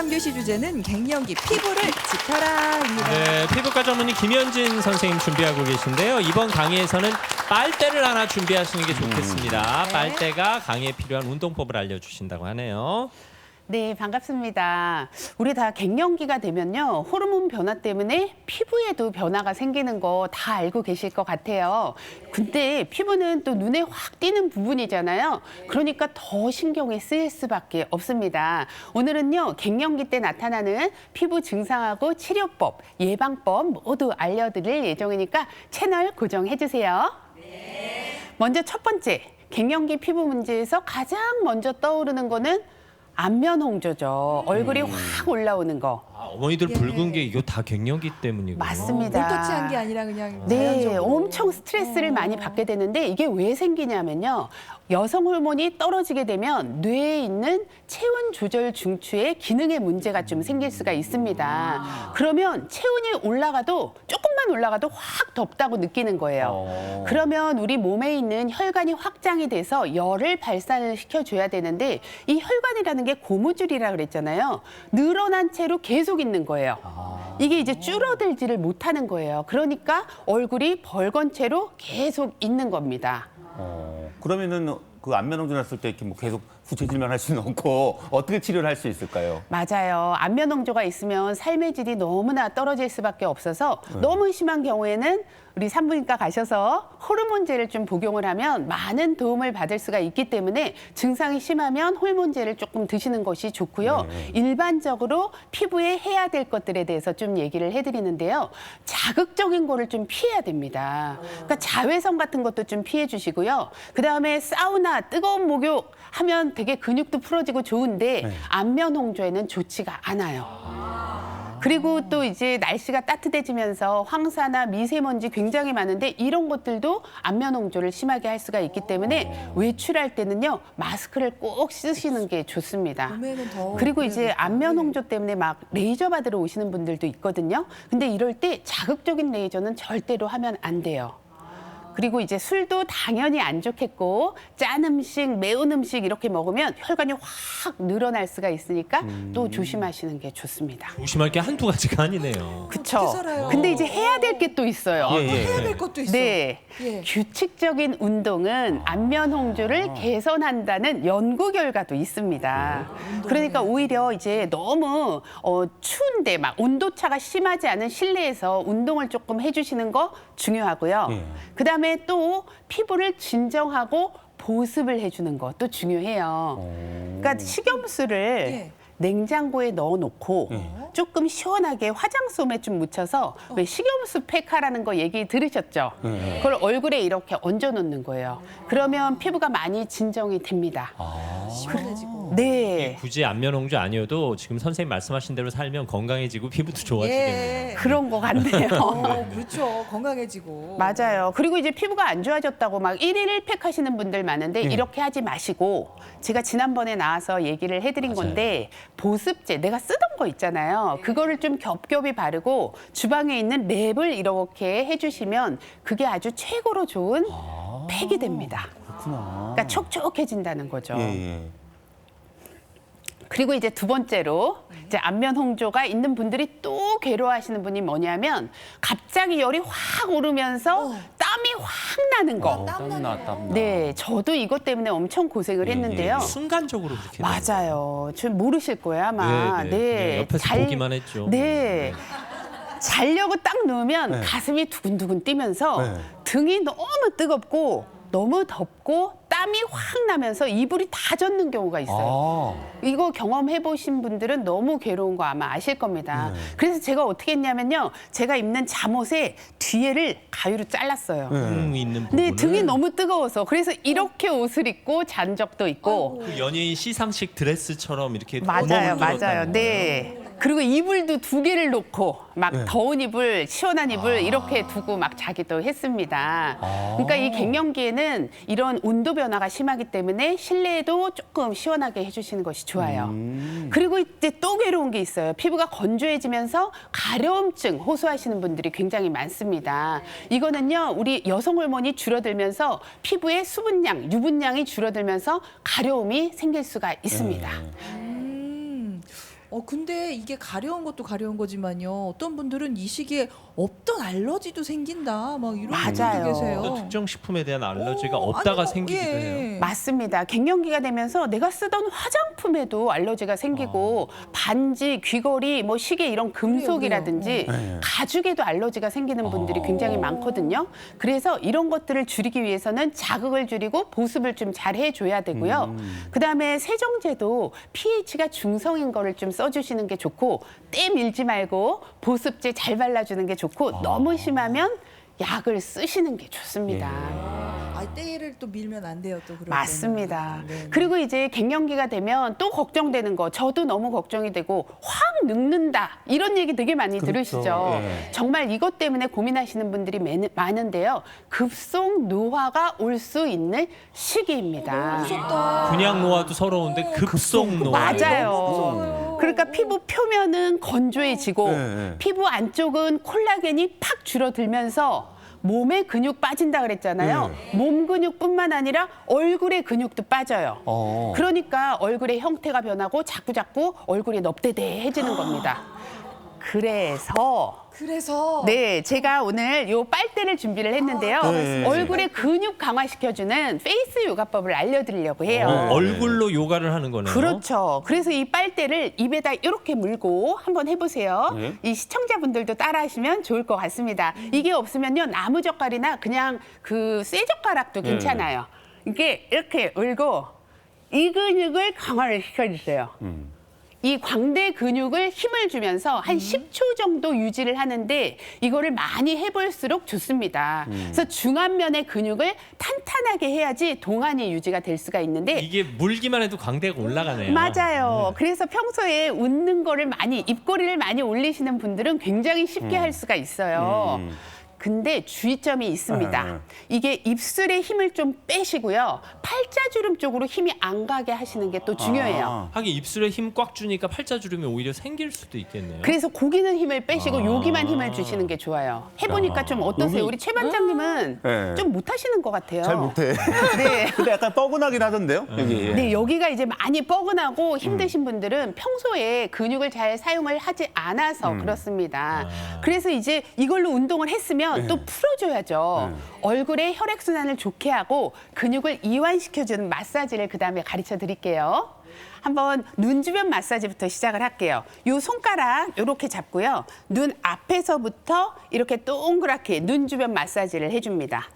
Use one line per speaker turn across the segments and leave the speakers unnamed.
3교시 주제는 갱년기 피부를 지켜라입니다.
네, 피부과 전문의 김현진 선생님 준비하고 계신데요. 이번 강의에서는 빨대를 하나 준비하시는 게 좋겠습니다.
네.
빨대가 강의에 필요한 운동법을 알려주신다고 하네요.
네, 반갑습니다. 우리 다 갱년기가 되면요, 호르몬 변화 때문에 피부에도 변화가 생기는 거 다 알고 계실 것 같아요. 근데 피부는 또 눈에 확 띄는 부분이잖아요. 그러니까 더 신경이 쓰일 수밖에 없습니다. 오늘은요, 갱년기 때 나타나는 피부 증상하고 치료법, 예방법 모두 알려드릴 예정이니까 채널 고정해주세요. 먼저 첫 번째, 갱년기 피부 문제에서 가장 먼저 떠오르는 거는 안면 홍조죠. 얼굴이 확 올라오는 거.
어머니들 붉은 게 이거 다 갱년기 때문이군요.
맞습니다.
볼터치한 게 아니라 그냥
네,
자연적으로.
엄청 스트레스를 많이 받게 되는데 이게 왜 생기냐면요. 여성 호르몬이 떨어지게 되면 뇌에 있는 체온 조절 중추의 기능에 문제가 좀 생길 수가 있습니다. 그러면 체온이 올라가도 조금만 올라가도 확 덥다고 느끼는 거예요. 그러면 우리 몸에 있는 혈관이 확장이 돼서 열을 발산을 시켜줘야 되는데 이 혈관이라는 게 고무줄이라 그랬잖아요. 늘어난 채로 계속 있는 거예요. 이게 이제 줄어들지를 못하는 거예요. 그러니까 얼굴이 벌건 채로 계속 있는 겁니다.
그러면은 그 안면 홍조 났을 때 이렇게 뭐 계속 부채질만 할 수는 없고 어떻게 치료를 할 수 있을까요?
맞아요. 안면 홍조가 있으면 삶의 질이 너무나 떨어질 수밖에 없어서 너무 심한 경우에는 우리 산부인과 가셔서 호르몬제를 좀 복용을 하면 많은 도움을 받을 수가 있기 때문에 증상이 심하면 호르몬제를 조금 드시는 것이 좋고요. 일반적으로 피부에 해야 될 것들에 대해서 좀 얘기를 해드리는데요. 자극적인 거를 좀 피해야 됩니다. 그러니까 자외선 같은 것도 좀 피해 주시고요. 그다음에 사우나, 뜨거운 목욕 하면 되게 근육도 풀어지고 좋은데 안면 홍조에는 좋지가 않아요. 그리고 또 이제 날씨가 따뜻해지면서 황사나 미세먼지 굉장히 많은데 이런 것들도 안면 홍조를 심하게 할 수가 있기 때문에 외출할 때는요, 마스크를 꼭 쓰시는 게 좋습니다.
봄에는 더
그리고 이제
그래요.
안면 홍조 때문에 막 레이저 받으러 오시는 분들도 있거든요. 근데 이럴 때 자극적인 레이저는 절대로 하면 안 돼요. 그리고 이제 술도 당연히 안 좋겠고 짠 음식, 매운 음식 이렇게 먹으면 혈관이 확 늘어날 수가 있으니까 또 조심하시는 게 좋습니다.
조심할 게 한두 가지가 아니네요.
그쵸?
어떻게 살아요?
근데 이제 해야 될 게 또 있어요.
또 해야 될 것도 있어.
네.
예.
규칙적인 운동은 안면 홍조를 개선한다는 연구 결과도 있습니다. 그러니까 오히려 이제 너무 추운데 막 온도차가 심하지 않은 실내에서 운동을 조금 해주시는 거 중요하고요. 그다음에 또 피부를 진정하고 보습을 해주는 것도 중요해요. 그러니까 식염수를
예.
냉장고에 넣어놓고 조금 시원하게 화장솜에 좀 묻혀서 왜 식염수 팩하라는 거 얘기 들으셨죠? 그걸 얼굴에 이렇게 얹어놓는 거예요. 그러면 피부가 많이 진정이 됩니다.
시원해지고.
네,
굳이 안면 홍조 아니어도 지금 선생님 말씀하신 대로 살면 건강해지고 피부도 좋아지겠네요.
예.
그런 거 같네요.
그렇죠. 건강해지고.
맞아요. 그리고 이제 피부가 안 좋아졌다고 막 일일 1팩 하시는 분들 많은데 이렇게 하지 마시고 제가 지난번에 나와서 얘기를 해드린 건데 보습제, 내가 쓰던 거 있잖아요. 그거를 좀 겹겹이 바르고 주방에 있는 랩을 이렇게 해주시면 그게 아주 최고로 좋은 팩이 됩니다.
그렇구나.
그러니까 촉촉해진다는 거죠.
예.
그리고 이제 두 번째로 이제 안면 홍조가 있는 분들이 또 괴로워하시는 분이 뭐냐면 갑자기 열이 확 오르면서 땀이 확 나는 거.
땀나.
네, 저도 이것 때문에 엄청 고생을 했는데요.
순간적으로 그렇게
맞아요. 좀 모르실 거예요, 아마.
네, 네. 그냥 옆에서 보기만 했죠.
네. 자려고 딱 누우면 가슴이 두근두근 뛰면서 등이 너무 뜨겁고 너무 덥고 땀이 확 나면서 이불이 다 젖는 경우가 있어요. 이거 경험해 보신 분들은 너무 괴로운 거 아마 아실 겁니다. 그래서 제가 어떻게 했냐면요. 제가 입는 잠옷의 뒤에를 가위로 잘랐어요.
등 있는 부분을
네, 등이 너무 뜨거워서. 그래서 이렇게 옷을 입고 잔 적도 있고.
그 연예인 시상식 드레스처럼 이렇게
맞아요,
구멍을
맞아요.
뚫었다는
네. 그리고 이불도 두 개를 놓고 막 더운 이불, 시원한 이불 이렇게 두고 막 자기도 했습니다. 그러니까 이 갱년기에는 이런 온도 변화가 심하기 때문에 실내에도 조금 시원하게 해주시는 것이 좋아요. 그리고 이제 또 괴로운 게 있어요. 피부가 건조해지면서 가려움증 호소하시는 분들이 굉장히 많습니다. 이거는요, 우리 여성 호르몬이 줄어들면서 피부의 수분량, 유분량이 줄어들면서 가려움이 생길 수가 있습니다.
근데 이게 가려운 것도 가려운 거지만요. 어떤 분들은 이 시기에 없던 알러지도 생긴다. 막 이런
맞아요.
분들도 계세요.
또 특정 식품에 대한 알러지가 없다가 생기기도 해요.
맞습니다. 갱년기가 되면서 내가 쓰던 화장품에도 알러지가 생기고 반지, 귀걸이, 뭐 시계 이런 금속이라든지
그래요.
가죽에도 알러지가 생기는 분들이 굉장히 많거든요. 그래서 이런 것들을 줄이기 위해서는 자극을 줄이고 보습을 좀 잘 해줘야 되고요. 그다음에 세정제도 pH가 중성인 거를 좀 써주시는 게 좋고 때 밀지 말고 보습제 잘 발라주는 게 좋고 너무 심하면 약을 쓰시는 게 좋습니다.
때를 또 밀면 안 돼요. 또 그럴
맞습니다.
때는. 네.
그리고 이제 갱년기가 되면 또 걱정되는 거, 저도 너무 걱정이 되고 확 늙는다 이런 얘기 되게 많이
그렇죠.
들으시죠.
예.
정말 이것 때문에 고민하시는 분들이 많은데요. 급속 노화가 올 수 있는 시기입니다.
무섭다.
그냥 노화도 서러운데 급속 노화.
맞아요. 그러니까 피부 표면은 건조해지고
네.
피부 안쪽은 콜라겐이 팍 줄어들면서 몸에 근육 빠진다 그랬잖아요. 몸 근육뿐만 아니라 얼굴의 근육도 빠져요. 그러니까 얼굴의 형태가 변하고 자꾸자꾸 얼굴이 넙대대해지는 겁니다. 그래서 네, 제가 오늘 요 빨대를 준비를 했는데요.
네.
얼굴에 근육 강화시켜주는 페이스 요가법을 알려드리려고 해요.
얼굴로 요가를 하는 거네요.
그렇죠. 그래서 이 빨대를 입에다 이렇게 물고 한번 해보세요.
네.
이 시청자분들도 따라하시면 좋을 것 같습니다. 이게 없으면요, 나무젓갈이나 그냥 그 쇠젓가락도 괜찮아요. 이게 이렇게 물고 이 근육을 강화를 시켜주세요. 이 광대 근육을 힘을 주면서 한 10초 정도 유지를 하는데 이거를 많이 해볼수록 좋습니다. 그래서 중안면의 근육을 탄탄하게 해야지 동안이 유지가 될 수가 있는데
이게 물기만 해도 광대가 올라가네요.
맞아요. 그래서 평소에 웃는 거를 많이, 입꼬리를 많이 올리시는 분들은 굉장히 쉽게 할 수가 있어요. 근데 주의점이 있습니다. 이게 입술에 힘을 좀 빼시고요. 팔자주름 쪽으로 힘이 안 가게 하시는 게 또 중요해요.
하긴 입술에 힘 꽉 주니까 팔자주름이 오히려 생길 수도 있겠네요.
그래서 고기는 힘을 빼시고 여기만 힘을 주시는 게 좋아요. 해보니까 좀 어떠세요?
여기-
우리 최 반장님은
네.
좀 못하시는 것 같아요.
잘 못해.
네.
근데 약간 뻐근하긴 하던데요, 여기.
네, 여기가 이제 많이 뻐근하고 힘드신 분들은 평소에 근육을 잘 사용을 하지 않아서 그렇습니다. 그래서 이제 이걸로 운동을 했으면 또 풀어줘야죠. 얼굴에 혈액순환을 좋게 하고 근육을 이완시켜주는 마사지를 그다음에 가르쳐 드릴게요. 한번 눈 주변 마사지부터 시작을 할게요. 요 손가락 이렇게 잡고요. 눈 앞에서부터 이렇게 동그랗게 눈 주변 마사지를 해줍니다.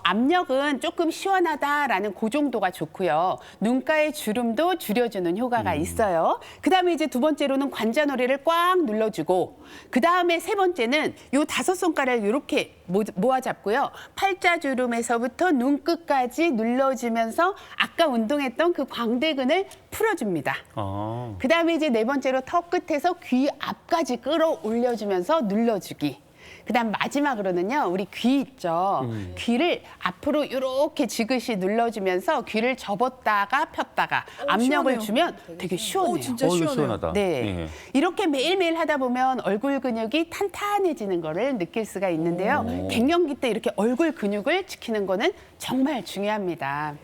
압력은 조금 시원하다라는 그 정도가 좋고요. 눈가의 주름도 줄여주는 효과가 있어요. 그다음에 이제 두 번째로는 관자놀이를 꽉 눌러주고 그다음에 세 번째는 요 다섯 손가락을 이렇게 모아 잡고요. 팔자주름에서부터 눈끝까지 눌러주면서 아까 운동했던 그 광대근을 풀어줍니다. 그다음에 이제 네 번째로 턱 끝에서 귀 앞까지 끌어올려주면서 눌러주기. 그다음 마지막으로는요, 우리 귀 있죠. 귀를 앞으로 이렇게 지그시 눌러주면서 귀를 접었다가 폈다가 압력을
시원해요.
주면 되게 시원해요.
진짜
이거
시원해요.
시원하다.
네.
예.
이렇게 매일매일 하다 보면 얼굴 근육이 탄탄해지는 거를 느낄 수가 있는데요. 갱년기 때 이렇게 얼굴 근육을 지키는 거는 정말 중요합니다.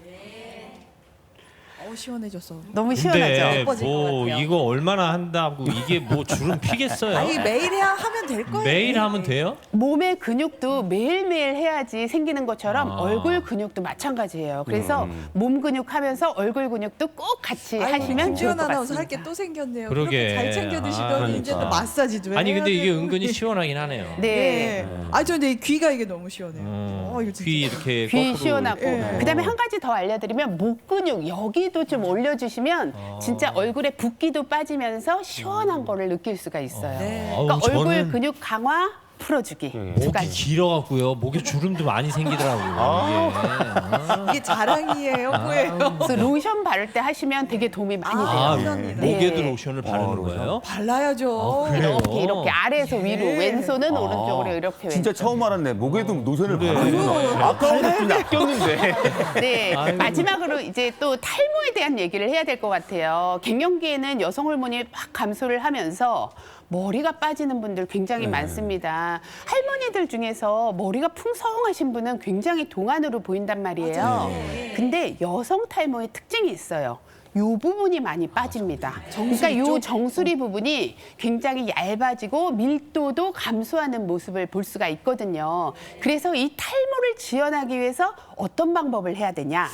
시원해졌어.
너무
근데
시원하죠?
예뻐질 것
뭐
같아요.
이거 얼마나 한다고 이게 뭐 주름 피겠어요?
아니 매일 하면 될 거예요.
매일 하면 돼요?
몸의 근육도 매일매일 해야지 생기는 것처럼 얼굴 근육도 마찬가지예요. 그래서 몸 근육 하면서 얼굴 근육도 꼭 같이 하시면 좋을
김지연
것
아나운서
같습니다.
할 게 또 생겼네요.
그러게.
그렇게 잘 챙겨 드시더니
그러니까.
이제 또 마사지도 해야
아니 근데 이게
되고.
은근히 시원하긴 하네요.
네.
저 근데 귀가 이게 너무 시원해요. 이거 진짜.
귀 이렇게
귀
거꾸로
시원하고
예.
그다음에 한 가지 더 알려드리면 목 근육 여기도 좀 올려주시면 진짜 얼굴에 붓기도 빠지면서 시원한 거를 느낄 수가 있어요. 그러니까
아우,
얼굴
저는
근육 강화 풀어주기 두
목이
가지.
길어갖고요. 목에 주름도 많이 생기더라고요. 이게.
이게 자랑이에요, 뭐예요?
그래서 로션 바를 때 하시면 되게 도움이 많이 돼요.
아,
네.
목에도 로션을 바르는 거예요?
발라야죠.
그래요?
이렇게 아래에서 위로 왼손은 오른쪽으로 이렇게
진짜
왼쪽.
처음 알았네. 목에도 노션을 바르는구나. 아까워서 좀 아꼈는데.
네,
아이고.
마지막으로 이제 또 탈모에 대한 얘기를 해야 될 것 같아요. 갱년기에는 여성 호르몬이 확 감소를 하면서 머리가 빠지는 분들 굉장히 많습니다. 할머니들 중에서 머리가 풍성하신 분은 굉장히 동안으로 보인단 말이에요. 근데 여성 탈모의 특징이 있어요. 요 부분이 많이 빠집니다. 그러니까 요 정수리 부분이 굉장히 얇아지고 밀도도 감소하는 모습을 볼 수가 있거든요. 그래서 이 탈모를 지원하기 위해서 어떤 방법을 해야 되냐?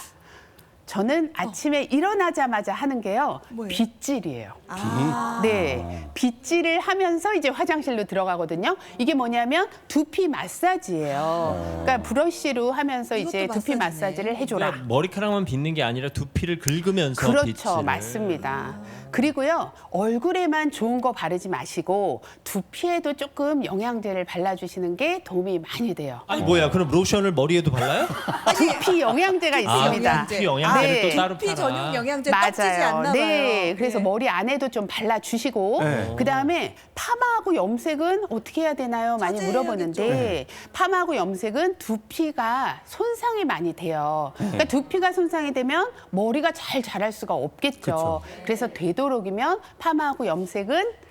저는 아침에 일어나자마자 하는 게요.
뭐예요?
빗질이에요.
아.
네, 빗질을 하면서 이제 화장실로 들어가거든요. 이게 뭐냐면 두피 마사지예요. 그러니까 브러쉬로 하면서 이제
이것도
두피
마사지네.
마사지를 해줘라.
그러니까 머리카락만 빗는 게 아니라 두피를 긁으면서
그렇죠,
빗질을.
맞습니다. 그리고요, 얼굴에만 좋은 거 바르지 마시고 두피에도 조금 영양제를 발라주시는 게 도움이 많이 돼요.
아니 뭐야? 그럼 로션을 머리에도 발라요?
두피 영양제가 있습니다.
영양제.
두피 영양제를
네.
또 따로
두피
팔아.
전용 영양제 떡지지 않나 봐요.
네, 그래서
예.
머리 안에도 좀 발라주시고
네.
그다음에 파마하고 염색은 어떻게 해야 되나요? 많이
자제해야겠죠.
물어보는데 파마하고 염색은 두피가 손상이 많이 돼요. 그러니까 두피가 손상이 되면 머리가 잘 자랄 수가 없겠죠.
그쵸.
그래서 되도록이면 파마하고 염색은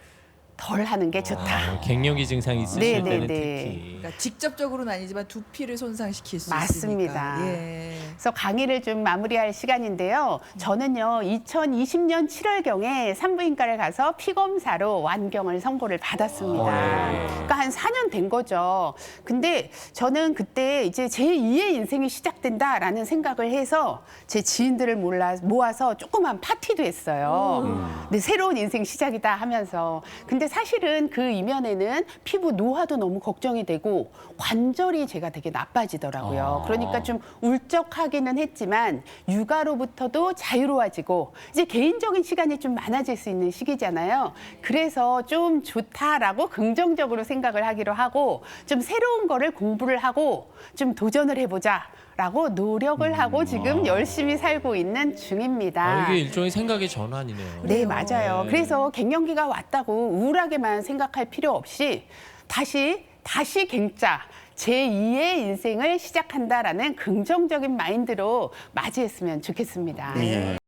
덜 하는 게 좋다.
갱년기 증상이 있으실
네,
때는
네,
특히.
그러니까 직접적으로는 아니지만 두피를 손상시킬 수
맞습니다.
있으니까. 예.
그래서 강의를 좀 마무리할 시간인데요. 저는요, 2020년 7월경에 산부인과를 가서 피검사로 완경을 선고를 받았습니다. 그러니까 한 4년 된 거죠. 근데 저는 그때 이제 제2의 인생이 시작된다라는 생각을 해서 제 지인들을 모아서 조그만 파티도 했어요. 근데 새로운 인생 시작이다 하면서. 근데 사실은 그 이면에는 피부 노화도 너무 걱정이 되고 관절이 제가 되게 나빠지더라고요. 그러니까 좀 울적하기는 했지만 육아로부터도 자유로워지고 이제 개인적인 시간이 좀 많아질 수 있는 시기잖아요. 그래서 좀 좋다라고 긍정적으로 생각을 하기로 하고 좀 새로운 거를 공부를 하고 좀 도전을 해보자. 라고 노력을 하고 지금 열심히 살고 있는 중입니다.
이게 일종의 생각의 전환이네요.
네, 맞아요.
네.
그래서 갱년기가 왔다고 우울하게만 생각할 필요 없이 다시 갱자, 제2의 인생을 시작한다라는 긍정적인 마인드로 맞이했으면 좋겠습니다.
예.